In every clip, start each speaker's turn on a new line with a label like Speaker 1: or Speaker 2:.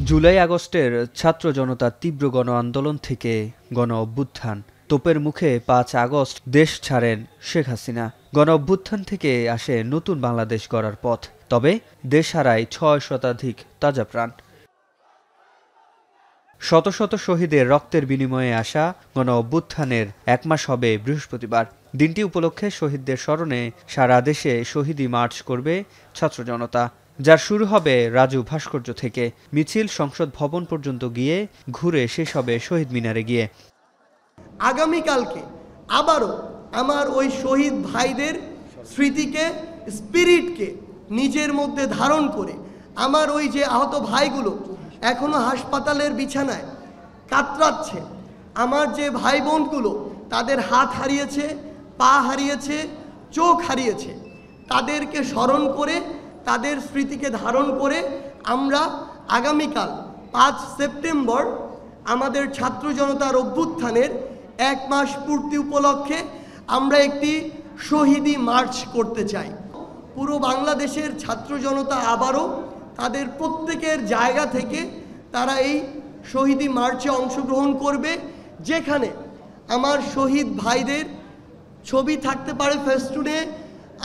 Speaker 1: জুলাই আগস্টের ছাত্র জনতার তীব্র গণ আন্দোলন থেকে গণ অভ্যুত্থান। তোপের মুখে ৫ আগস্ট দেশ ছাড়েন শেখ হাসিনা। গণ অভ্যুত্থান থেকে আসে নতুন বাংলাদেশ গড়ার পথ। তবে দেশ হারায় ৬ শতাধিক তাজা প্রাণ। শত শত শহীদের রক্তের বিনিময়ে আসা গণ অভ্যুত্থানের ১ মাস হবে বৃহস্পতিবার। দিনটি উপলক্ষে শহীদদের স্মরণে সারা দেশে শহীদি মার্চ করবে ছাত্র জনতা, যার শুরু হবে রাজু ভাস্কর্য থেকে। মিছিল সংসদ ভবন পর্যন্ত গিয়ে ঘুরে শেষ হবে শহীদ মিনারে গিয়ে।
Speaker 2: আগামীকালকে আবারও আমার ওই শহীদ ভাইদের স্মৃতিকে, স্পিরিটকে নিজের মধ্যে ধারণ করে আমার ওই যে আহত ভাইগুলো এখনো হাসপাতালের বিছানায় কাতরাচ্ছে, আমার যে ভাই বোনগুলো তাদের হাত হারিয়েছে, পা হারিয়েছে, চোখ হারিয়েছে, তাদেরকে স্মরণ করে তাদের স্মৃতিকে ধারণ করে আমরা আগামীকাল ৫ সেপ্টেম্বর আমাদের ছাত্র জনতার অভ্যুত্থানের ১ মাস পূর্তি উপলক্ষে আমরা একটি শহীদি মার্চ করতে চাই। পুরো বাংলাদেশের ছাত্র জনতা আবারও তাদের প্রত্যেকের জায়গা থেকে তারা এই শহীদি মার্চে অংশগ্রহণ করবে, যেখানে আমার শহীদ ভাইদের ছবি থাকতে পারে ফেস্টুনে।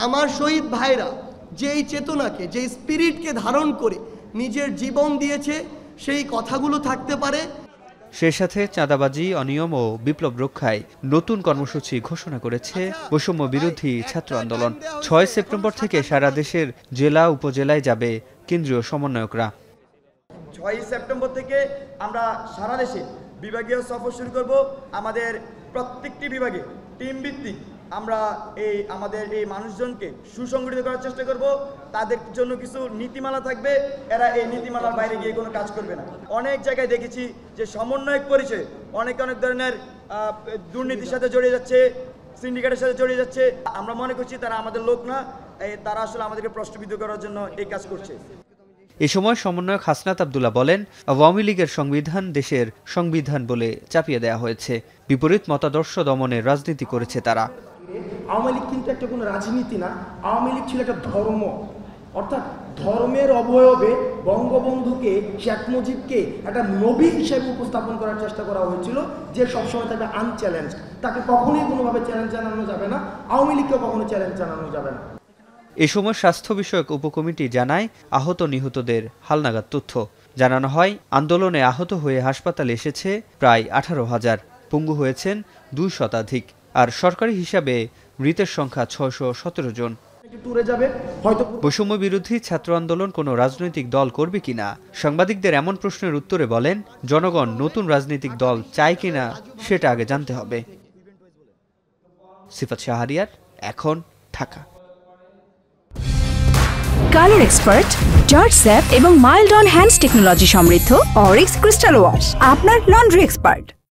Speaker 2: আমার শহীদ ভাইরা যেই চেতনাকে, যেই স্পিরিটকে ধারণ করে নিজের জীবন দিয়েছে সেই কথাগুলো থাকতে পারে।
Speaker 1: সেই সাথে চাঁদাবাজি, অনিয়ম ও বিপ্লব রক্ষায় নতুন কর্মসূচি ঘোষণা করেছে বৈষম্য বিরোধী ছাত্র আন্দোলন। ৬ সেপ্টেম্বর থেকে সারা দেশের জেলা উপজেলায় যাবে কেন্দ্রীয় সমন্বয়করা।
Speaker 3: ৬ সেপ্টেম্বর থেকে আমরা সারা দেশে বিভাগীয় সফর শুরু করব। আমাদের প্রত্যেকটি বিভাগে টিম ভিত্তিক আমরা আমাদের এই মানুষজনকে সুসংগঠিত করার চেষ্টা করব। তাদের জন্য কিছু নীতিমালা থাকবে, এরা এই নীতিমালার বাইরে গিয়ে কোনো কাজ করবে না। অনেক জায়গায় দেখেছি যে সমন্বয়ক পরিচয়ে অনেক ধরনের দুর্নীতির সাথে জড়িয়ে যাচ্ছে, সিন্ডিকেটের সাথে জড়িয়ে যাচ্ছে। আমরা মনে করছি তারা আমাদের লোক না, তারা আসলে আমাদেরকে প্রশ্নবিদ্ধ করার জন্য এই কাজ করছে।
Speaker 1: এ সময় সমন্বয়ক হাসনাত আবদুল্লাহ বলেন, আওয়ামী লীগের সংবিধান দেশের সংবিধান বলে চাপিয়ে দেওয়া হয়েছে। বিপরীত মতাদর্শ দমনের রাজনীতি করেছে তারা।
Speaker 4: আওয়ামী লীগ কিন্তু একটা কোনো রাজনীতি না, আওয়ামী লীগ ছিল একটা ধর্ম। অর্থাৎ ধর্মের অবয়বে বঙ্গবন্ধুকে, শেখ মুজিবকে একটা নবী হিসেবে উপস্থাপন করার চেষ্টা করা হয়েছিল, যে সবসময় থাকবে আনচ্যালেঞ্জ। তাকে কখনোই কোনোভাবে চ্যালেঞ্জ জানানো যাবে না, আওয়ামী লীগকেও কখনো চ্যালেঞ্জ জানানো যাবে না।
Speaker 1: এ সময় স্বাস্থ্য বিষয়ক উপকমিটি জানায় আহত নিহতদের হালনাগাদ তথ্য। জানানো হয়, আন্দোলনে আহত হয়ে হাসপাতালে এসেছে প্রায় ১৮,০০০, পঙ্গু হয়েছেন ২ শতাধিক, আর সরকারি হিসাবে মৃতের সংখ্যা ৬১৭ জন। বৈষম্য বিরোধী ছাত্র আন্দোলন কোনো রাজনৈতিক দল করবে কিনা সাংবাদিকদের এমন প্রশ্নের উত্তরে বলেন, জনগণ নতুন রাজনৈতিক দল চায় কিনা সেটা আগে জানতে হবে। সিফাত শাহরিয়ার, এখন, Dhaka.
Speaker 5: Colour expert, George sap এবং মাইল্ড অন হ্যান্ডস টেকনোলজি সমৃদ্ধ অরিক্স ক্রিস্টাল ওয়াশ আপনার লন্ড্রি এক্সপার্ট।